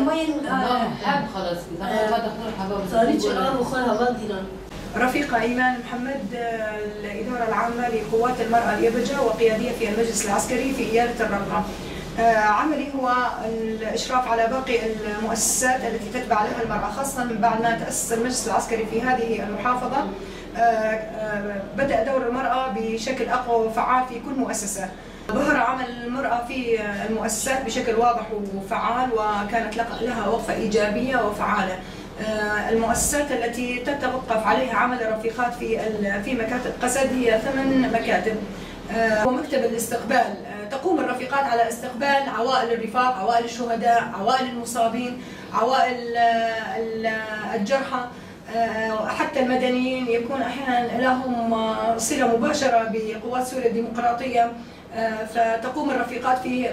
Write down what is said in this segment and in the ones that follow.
وين حاب خلاص رفيقة إيمان محمد، الإدارة العامة لقوات المرأة اليبجة وقيادية في المجلس العسكري في إيالة الرقة. عملي هو الإشراف على باقي المؤسسات التي تتبع لها المرأة، خاصة من بعد ما تأسس المجلس العسكري في هذه المحافظة. بدأ دور المرأة بشكل أقوى وفعال في كل مؤسسة. ظهر عمل المرأة في المؤسسات بشكل واضح وفعال، وكانت لها وقفة إيجابية وفعالة. المؤسسات التي تتوقف عليها عمل الرفيقات في مكاتب قسد هي 8 مكاتب. ومكتب الاستقبال، تقوم الرفيقات على استقبال عوائل الرفاق، عوائل الشهداء، عوائل المصابين، عوائل الجرحى، حتى المدنيين يكون احيانا لهم صله مباشره بقوات سوريا الديمقراطيه. فتقوم الرفيقات في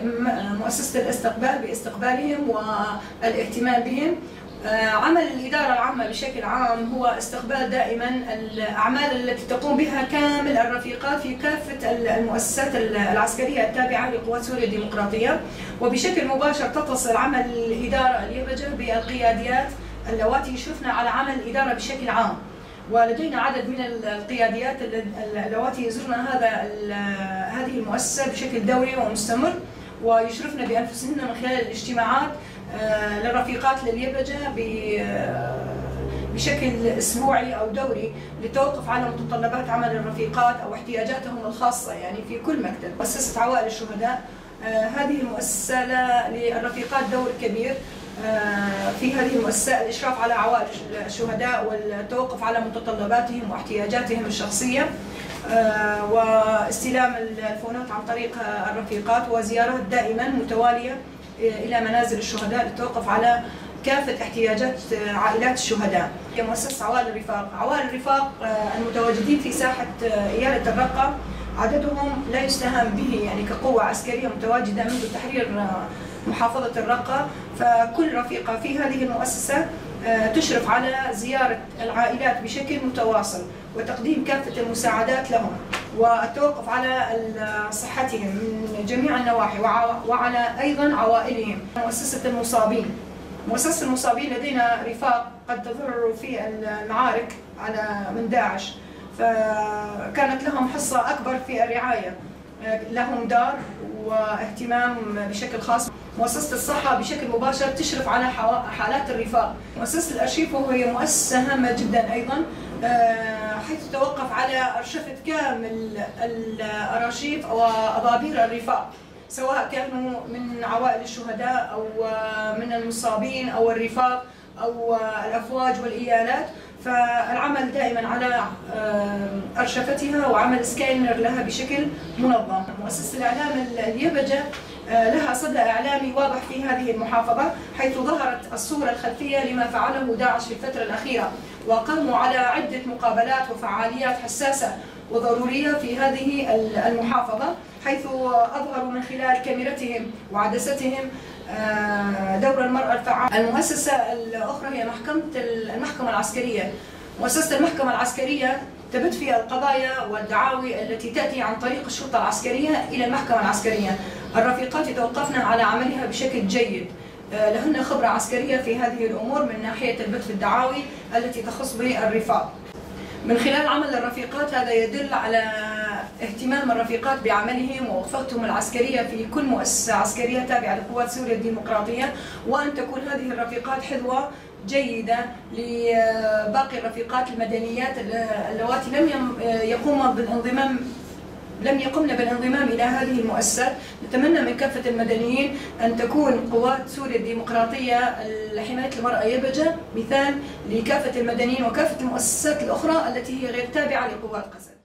مؤسسه الاستقبال باستقبالهم والاهتمام بهم. عمل الإدارة العامة بشكل عام هو استقبال دائما الأعمال التي تقوم بها كامل الرفيقات في كافة المؤسسات العسكرية التابعة لقوات سوريا الديمقراطية، وبشكل مباشر تتصل عمل الإدارة اليبجة بالقياديات اللواتي يشرفن على عمل الإدارة بشكل عام. ولدينا عدد من القياديات اللواتي يزورن هذه المؤسسة بشكل دوري ومستمر، ويشرفن بأنفسهن من خلال الاجتماعات للرفيقات لليبجة بشكل أسبوعي أو دوري للتوقف على متطلبات عمل الرفيقات أو احتياجاتهم الخاصة يعني في كل مكتب. مؤسسة عوائل الشهداء، هذه المؤسسة للرفيقات دور كبير في هذه المؤسسة، الإشراف على عوائل الشهداء والتوقف على متطلباتهم واحتياجاتهم الشخصية، واستلام الفونات عن طريق الرفيقات، وزيارات دائما متوالية إلى منازل الشهداء للتوقف على كافة احتياجات عائلات الشهداء. هي مؤسسة عوائل الرفاق. عوائل الرفاق المتواجدين في ساحة إيالة الرقة عددهم لا يستهان به يعني كقوة عسكرية متواجدة منذ تحرير محافظة الرقة. فكل رفيقة في هذه المؤسسة تشرف على زيارة العائلات بشكل متواصل وتقديم كافة المساعدات لهم والتوقف على صحتهم من جميع النواحي وعلى أيضا عوائلهم. مؤسسة المصابين، مؤسسة المصابين لدينا رفاق قد تضرروا في المعارك من داعش، فكانت لهم حصة أكبر في الرعاية، لهم دار واهتمام بشكل خاص. مؤسسة الصحة بشكل مباشر تشرف على حالات الرفاق. مؤسسة الأرشيف وهي مؤسسة هامة جدا أيضا، حيث تتوقف على أرشفة كامل الأراشيف وأبابير الرفاق، سواء كانوا من عوائل الشهداء أو من المصابين أو الرفاق أو الأفواج والإيالات. فالعمل دائما على أرشفتها وعمل سكاينر لها بشكل منظم. مؤسسة الإعلام اليبجة لها صدى إعلامي واضح في هذه المحافظة، حيث ظهرت الصورة الخلفية لما فعله داعش في الفترة الأخيرة، وقاموا على عدة مقابلات وفعاليات حساسة وضرورية في هذه المحافظة، حيث أظهروا من خلال كاميرتهم وعدستهم دور المرأة الفعال. المؤسسة الأخرى هي المحكمة العسكرية. مؤسسة المحكمة العسكرية تبت في القضايا والدعاوي التي تأتي عن طريق الشرطة العسكرية إلى المحكمة العسكرية. الرفيقات يتوقفن على عملها بشكل جيد، لهن خبرة عسكرية في هذه الأمور من ناحية البت في الدعاوي التي تخص بالرفاق. من خلال عمل الرفيقات هذا يدل على اهتمام الرفيقات بعملهم ووقفتهم العسكرية في كل مؤسسة عسكرية تابعة لقوات سوريا الديمقراطية، وأن تكون هذه الرفيقات حذوة جيدة لباقي الرفيقات المدنيات اللواتي لم يقمن بالانضمام إلى هذه المؤسسات. نتمنى من كافة المدنيين أن تكون قوات سوريا الديمقراطية لحماية المرأة يبجة مثال لكافة المدنيين وكافة المؤسسات الأخرى التي هي غير تابعة لقوات قسد.